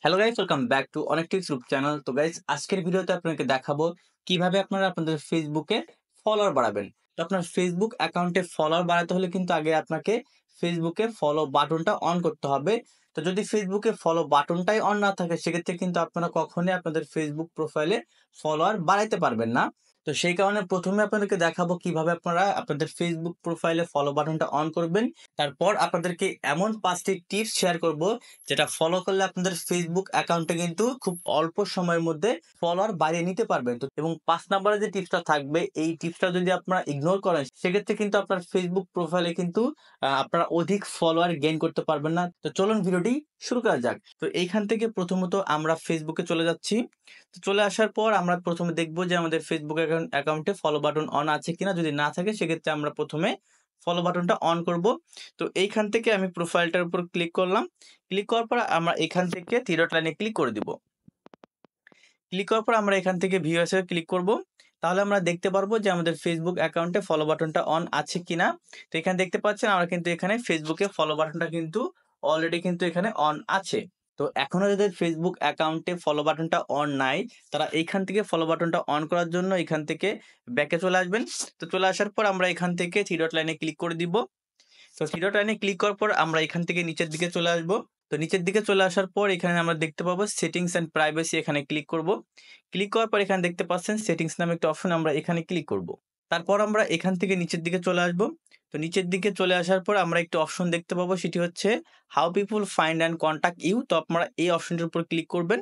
Hello guys, welcome back to অনেক tips group channel. তো guys, আজকের ভিডিওতে আপনাকে দেখাবো কিভাবে আপনারা আপনাদের ফেসবুকে ফলোয়ার বাড়াবেন। তো আপনার ফেসবুক অ্যাকাউন্টে ফলোয়ার বাড়াতে হলে কিন্তু আগে আপনাকে ফেসবুকে ফলো বাটনটা অন করতে হবে। তো যদি ফেসবুকে ফলো বাটনটাই অন না থাকে, সেক্ষেত্রে কিন্তু আপনারা কখনোই আপনাদের ফেসবুক প্রোফাইলে ফলোয়ার বাড়াইতে পারবেন না। তো সেই কারণে প্রথমে আপনাদেরকে দেখাবো কিভাবে আপনারা আপনাদের ফেসবুক প্রোফাইলে ফলো বাটনটা অন করবেন। তারপর আপনাদেরকে এমন 5টি টিপস শেয়ার করব যেটা ফলো করলে আপনাদের ফেসবুক অ্যাকাউন্টে কিন্তু খুব অল্প সময়ের মধ্যে ফলোয়ার বাড়িয়ে নিতে পারবেন। তো এবং 5 নাম্বারে যে টিপসটা থাকবে, এই টিপসটা যদি আপনারা ইগনোর করেন, সেক্ষেত্রে কিন্তু আপনার ফেসবুক প্রোফাইলে কিন্তু আপনারা অধিক ফলোয়ার গেইন করতে পারবেন না। তো চলুন ভিডিওটি শুরু করা যাক। তো এইখান থেকে প্রথমত আমরা ফেসবুকে চলে যাচ্ছি। তো চলে আসার পর আমরা প্রথমে দেখব যে আমাদের ফেসবুক অ্যাকাউন্টে ফলো বাটন অন আছে কিনা। যদি না থাকে, সেক্ষেত্রে আমরা প্রথমে ফলো বাটনটা অন করব। তো এইখান থেকে আমি প্রোফাইলটার উপর ক্লিক করলাম। ক্লিক করার পর আমরা এখান থেকে থ্রি ডট লাইনে ক্লিক করে দিব। ক্লিক করার পর আমরা এখান থেকে ভিউ এ ক্লিক করব। তাহলে আমরা দেখতে পারবো যে আমাদের ফেসবুক অ্যাকাউন্টে ফলো বাটনটা অন আছে কিনা। তো এখানে দেখতে পাচ্ছেন আমরা কিন্তু এখানে ফেসবুকে ফলো বাটনটা কিন্তু অলরেডি কিন্তু এখানে অন আছে। তো এখনো যাদের ফেসবুক অ্যাকাউন্টে ফলো বাটনটা অন নাই, তারা এইখান থেকে ফলো বাটনটা অন করার জন্য এখান থেকে ব্যাকে চলে আসবেন। তো চলে আসার পর আমরা এখান থেকে থ্রি ডট লাইনে ক্লিক করে দিব। তো থ্রি ডট লাইনে ক্লিক করার পর আমরা এখান থেকে নিচের দিকে চলে আসব। তো নিচের দিকে চলে আসার পর এখানে আমরা দেখতে পাবো সেটিংস এন্ড প্রাইভেসি, এখানে ক্লিক করব। ক্লিক করার পর এখানে দেখতে পাচ্ছেন সেটিংস নামে একটা অপশন, আমরা এখানে ক্লিক করব। তারপর আমরা এখান থেকে নিচের দিকে চলে আসব। তো নিচের দিকে চলে আসার পর আমরা একটা অপশন দেখতে পাবো, সেটি হচ্ছে how people find and contact you. তো আপনারা এই অপশনটির উপর ক্লিক করবেন।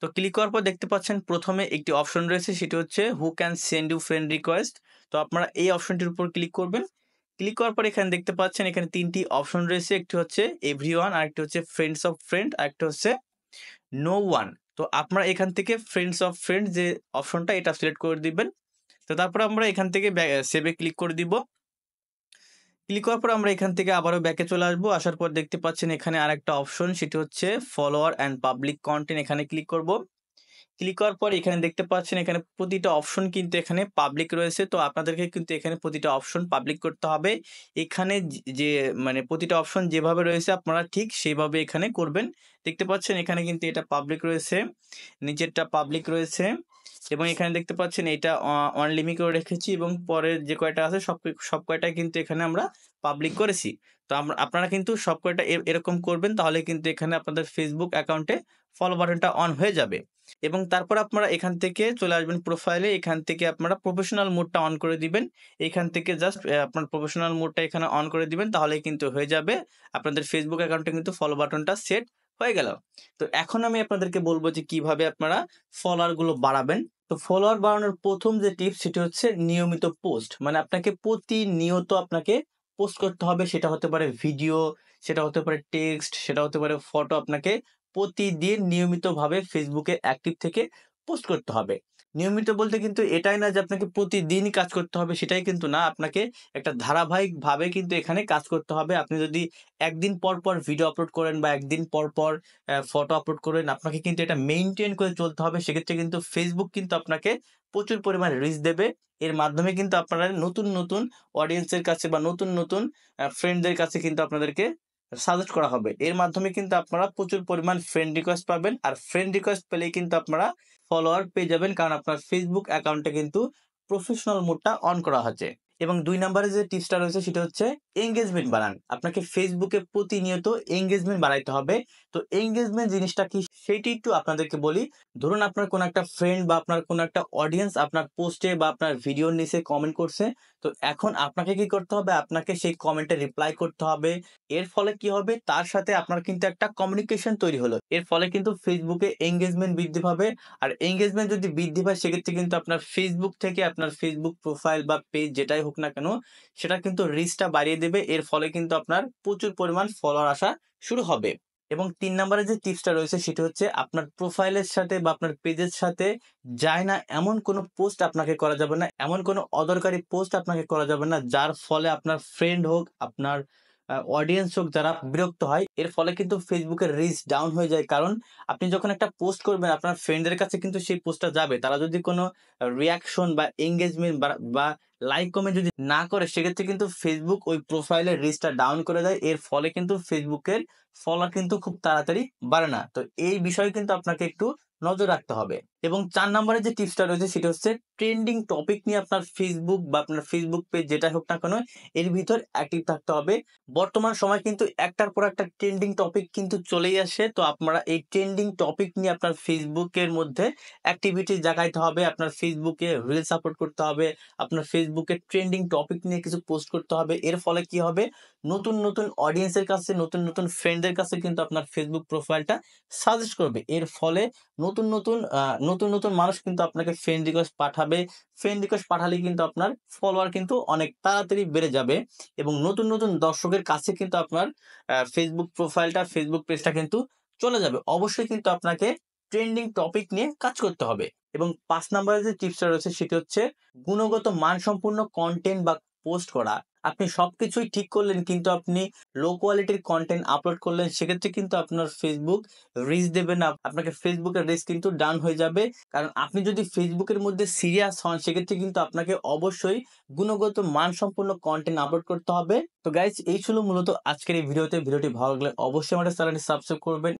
তো ক্লিক করার পর দেখতে পাচ্ছেন প্রথমে একটি অপশন রয়েছে, সেটি হচ্ছে who can send you friend request. তো আপনারা এই অপশনটির উপর ক্লিক করবেন। ক্লিক করার পর এখানে দেখতে পাচ্ছেন এখানে 3টি অপশন রয়েছে, একটি হচ্ছে এভরিওয়ান, আরেকটি হচ্ছে ফ্রেন্ডস অফ ফ্রেন্ড, আরেকটা হচ্ছে নো ওয়ান। তো আপনারা এখান থেকে ফ্রেন্ডস অফ ফ্রেন্ড যে অপশনটা, এটা সিলেক্ট করে দিবেন। তো তারপর আমরা এখান থেকে সেভে ক্লিক করে দিব। ক্লিক করার পর আমরা এখান থেকে আবারও ব্যাকে চলে আসবো। আসার পর দেখতে পাচ্ছেন এখানে আরেকটা অপশন, সেটি হচ্ছে ফলোয়ার অ্যান্ড পাবলিক কন্টেন্ট, এখানে ক্লিক করব। ক্লিক করার পর এখানে দেখতে পাচ্ছেন এখানে প্রতিটা অপশন কিন্তু এখানে পাবলিক রয়েছে। তো আপনাদেরকে কিন্তু এখানে প্রতিটা অপশন পাবলিক করতে হবে। এখানে যে মানে প্রতিটা অপশন যেভাবে রয়েছে আপনারা ঠিক সেইভাবে এখানে করবেন। দেখতে পাচ্ছেন এখানে কিন্তু এটা পাবলিক রয়েছে, নিচেরটা পাবলিক রয়েছে, এবং এখানে দেখতে পাচ্ছেন এটা অন লিমিট করে রেখেছি, এবং পরের যে কয়টা আছে সব কয়টাই কিন্তু এখানে আমরা পাবলিক করেছি। তো আপনারা কিন্তু সব কয়টা এরকম করবেন, তাহলে কিন্তু এখানে আপনাদের ফেসবুক অ্যাকাউন্টে ফলো বাটনটা অন হয়ে যাবে। এবং তারপর আপনারা এখান থেকে চলে আসবেন প্রোফাইলে। এখান থেকে আপনারা প্রফেশনাল মোডটা অন করে দিবেন। এখান থেকে জাস্ট আপনার প্রফেশনাল মোডটা এখানে অন করে দিবেন, তাহলেই কিন্তু হয়ে যাবে। আপনাদের ফেসবুক অ্যাকাউন্টে কিন্তু ফলো বাটনটা সেট হয়ে গেল। তো এখন আমি আপনাদেরকে বলব যে কিভাবে আপনারা ফলোয়ার গুলো বাড়াবেন। তো ফলোয়ার বাড়ানোর প্রথম যে টিপস, সেটি হচ্ছে নিয়মিত পোস্ট। মানে আপনাকে প্রতিনিয়ত আপনাকে পোস্ট করতে হবে। সেটা হতে পারে ভিডিও, সেটা হতে পারে টেক্সট, সেটা হতে পারে ফটো। আপনাকে প্রতিদিন নিয়মিতভাবে ফেসবুকে অ্যাক্টিভ থেকে পোস্ট করতে হবে। নিয়মিত বলতে কিন্তু এটাই না যে আপনাকে প্রতিদিনই কাজ করতে হবে, সেটাই কিন্তু না। আপনাকে একটা ধারাবাহিকভাবে কিন্তু এখানে কাজ করতে হবে। আপনি যদি একদিন পর, পর ভিডিও আপলোড করেন বা একদিন পর, পর ফটো আপলোড করেন, আপনাকে কিন্তু এটা মেইনটেইন করে চলতে হবে। সেক্ষেত্রে কিন্তু ফেসবুক কিন্তু আপনাকে প্রচুর পরিমাণে রিচ দেবে। এর মাধ্যমে কিন্তু আপনারা নতুন, নতুন অডিয়েন্সের কাছে বা নতুন, নতুন ফ্রেন্ডদের কাছে কিন্তু আপনাদেরকে সাজেস্ট করা হবে। এর মাধ্যমে কিন্তু আপনারা প্রচুর পরিমাণ ফ্রেন্ড রিকোয়েস্ট পাবেন। আর ফ্রেন্ড রিকোয়েস্ট পেলেই কিন্তু আপনারা ফলোয়ার পেয়ে যাবেন। কারণ আপনার ফেসবুক অ্যাকাউন্টে কিন্তু প্রফেশনাল মোডটা অন করা আছে। এবং ২ নাম্বারে যে টিপসটা রয়েছে, সেটা হচ্ছে এনগেজমেন্ট বাড়ান। আপনাকে ফেসবুকে প্রতিনিয়ত এনগেজমেন্ট বাড়াইতে হবে। তো এনগেজমেন্ট জিনিসটা কি, সেইটি একটু আপনাদেরকে বলি। ধরুন আপনার কোনো একটা ফ্রেন্ড বা আপনার কোনো একটা অডিয়েন্স আপনার পোস্টে বা আপনার ভিডিওর নিচে কমেন্ট করছে। তো এখন আপনাকে কি করতে হবে? আপনাকে সেই কমেন্টে রিপ্লাই করতে হবে। এর ফলে কি হবে? তার সাথে আপনার কিন্তু একটা কমিউনিকেশন তৈরি হলো। এর ফলে কিন্তু ফেসবুকে এনগেজমেন্ট বৃদ্ধি পাবে। আর এনগেজমেন্ট যদি বৃদ্ধি পায়, সেক্ষেত্রে কিন্তু আপনার ফেসবুক থেকে আপনার ফেসবুক প্রোফাইল বা পেজ যেটাই হোক না কেন, সেটা কিন্তু রিচটা বাড়িয়ে দেবে। এর ফলে কিন্তু আপনার প্রচুর পরিমাণ ফলোয়ার আসা শুরু হবে। এবং ৩ নাম্বারে যে টিপসটা রয়েছে, সেটা হচ্ছে আপনার প্রোফাইলের সাথে বা আপনার পেজের সাথে যায় না এমন কোনো পোস্ট আপনাকে করা যাবে না। এমন কোনো অদরকারি পোস্ট আপনাকে করা যাবে না, যার ফলে আপনার ফ্রেন্ড হোক, আপনার অডিয়েন্স হোক, যারা বিরক্ত হয়। এর ফলে কিন্তু ফেসবুকের রিচ ডাউন হয়ে যায়। কারণ আপনি যখন একটা পোস্ট করবেন, আপনার ফ্রেন্ডদের কাছে কিন্তু সেই পোস্টটা যাবে। তারা যদি কোনো রিঅ্যাকশন বা এনগেজমেন্ট বা লাইক কমেন্ট যদি না করে সেক্ষেত্রে কিন্তু ফেসবুক ওই প্রোফাইলের রিচটা ডাউন করে দেয়। এর ফলে কিন্তু ফেসবুকের ফলোয়ার কিন্তু খুব তাড়াতাড়ি বাড়ে না। তো এই বিষয়ে কিন্তু আপনাকে একটু নজর রাখতে হবে। এবং ৪ নম্বরে যে টিপসটা রয়েছে সেটা হচ্ছে ট্রেন্ডিং টপিক নিয়ে আপনার ফেসবুক বা আপনার ফেসবুক পেজ যেটাই হোক না কেন এর ভিতর অ্যাক্টিভ থাকতে হবে। বর্তমান সময় কিন্তু একটার পর একটা ট্রেন্ডিং টপিক কিন্তু চলেই আসে। তো আপনারা এই ট্রেন্ডিং টপিক নিয়ে আপনার ফেসবুকের মধ্যে অ্যাক্টিভিটি দেখাইতে হবে। আপনার ফেসবুকে রিলস আপলোড করতে হবে। আপনার ফেসবুকে ট্রেন্ডিং টপিক নিয়ে কিছু পোস্ট করতে হবে। এর ফলে কি হবে? নতুন, নতুন অডিয়েন্সের কাছে, নতুন, নতুন ফ্রেন্ডদের কাছে কিন্তু আপনার ফেসবুক প্রোফাইলটা সাজেস্ট করবে। এর ফলে নতুন, নতুন মানুষ কিন্তু আপনাকে ফ্রেন্ড রিকোয়েস্ট পাঠাবে। ফ্রেন্ড রিকোয়েস্ট পাঠালে কিন্তু আপনার ফলোয়ার কিন্তু অনেক তাড়াতাড়ি বেড়ে যাবে এবং নতুন, নতুন দর্শকের কাছে কিন্তু আপনার ফেসবুক প্রোফাইলটা, ফেসবুক পেজটা কিন্তু চলে যাবে। অবশ্যই কিন্তু আপনাকে ট্রেন্ডিং টপিক নিয়ে কাজ করতে হবে। এবং ৫ নাম্বারে যে টিপসটা রয়েছে সেটি হচ্ছে গুণগত মানসম্পন্ন কনটেন্ট বা পোস্ট করা। আপনি সবকিছুই ঠিক করলেন কিন্তু আপনি লো কোয়ালিটির কনটেন্ট আপলোড করলেন সেক্ষেত্রে কিন্তু আপনার ফেসবুক রিচ দেবে না। আপনাকে ফেসবুকের রিচ কিন্তু ডাউন হয়ে যাবে। কারণ আপনি যদি ফেসবুকের মধ্যে সিরিয়াস হন সেক্ষেত্রে কিন্তু আপনাকে অবশ্যই গুণগত মানসম্পন্ন কনটেন্ট আপলোড করতে হবে। তো গাইস এই ছিল মূলত আজকের এই ভিডিওতে। ভিডিওটি ভালো লাগলে অবশ্যই আমাদের চ্যানেলটি সাবস্ক্রাইব করবেন।